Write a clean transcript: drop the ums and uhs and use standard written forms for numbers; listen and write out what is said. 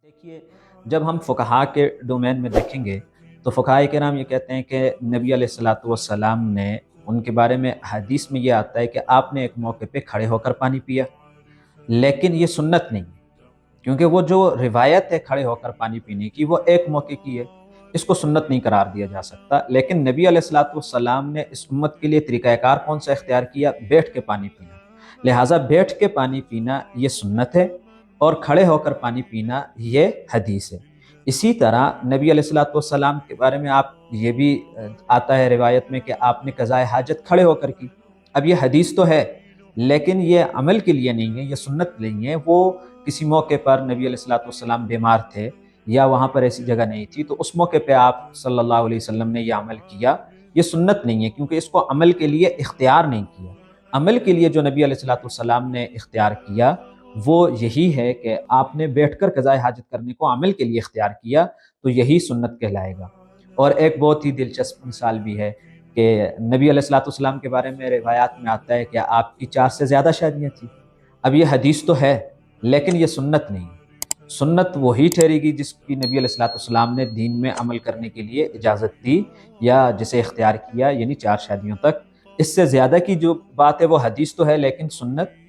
دیکھیے، جب ہم فقہا کے ڈومین میں دیکھیں گے تو فقہاء کرام یہ کہتے ہیں کہ نبی علیہ الصلوۃ والسلام نے ان کے بارے میں حدیث میں یہ آتا ہے کہ آپ نے ایک موقع پہ کھڑے ہو کر پانی پیا، لیکن یہ سنت نہیں ہے، کیونکہ وہ جو روایت ہے کھڑے ہو کر پانی پینے کی وہ ایک موقع کی ہے، اس کو سنت نہیں قرار دیا جا سکتا۔ لیکن نبی علیہ الصلوۃ والسلام نے اس امت کے لیے طریقہ کار کون سا اختیار کیا؟ بیٹھ کے پانی پینا، لہٰذا بیٹھ کے پانی پینا یہ سنت ہے اور کھڑے ہو کر پانی پینا یہ حدیث ہے۔ اسی طرح نبی علیہ الصلوۃ والسلام کے بارے میں آپ یہ بھی آتا ہے روایت میں کہ آپ نے قضاء حاجت کھڑے ہو کر کی۔ اب یہ حدیث تو ہے لیکن یہ عمل کے لیے نہیں ہے، یہ سنت نہیں ہے۔ وہ کسی موقع پر نبی علیہ الصلوۃ والسلام بیمار تھے یا وہاں پر ایسی جگہ نہیں تھی تو اس موقع پہ آپ صلی اللہ علیہ وسلم نے یہ عمل کیا، یہ سنت نہیں ہے، کیونکہ اس کو عمل کے لیے اختیار نہیں کیا۔ عمل کے لیے جو نبی علیہ الصلوۃ والسلام نے اختیار کیا وہ یہی ہے کہ آپ نے بیٹھ کر قضاء حاجت کرنے کو عمل کے لیے اختیار کیا تو یہی سنت کہلائے گا۔ اور ایک بہت ہی دلچسپ مثال بھی ہے کہ نبی علیہ الصلوۃ والسلام کے بارے میں روایات میں آتا ہے کہ آپ کی 4 سے زیادہ شادیاں تھیں۔ اب یہ حدیث تو ہے لیکن یہ سنت نہیں ہے۔ سنت وہی ٹھہرے گی جس کی نبی علیہ الصلوۃ والسلام نے دین میں عمل کرنے کے لیے اجازت دی یا جسے اختیار کیا، یعنی 4 شادیوں تک۔ اس سے زیادہ کی جو بات ہے وہ حدیث تو ہے لیکن سنت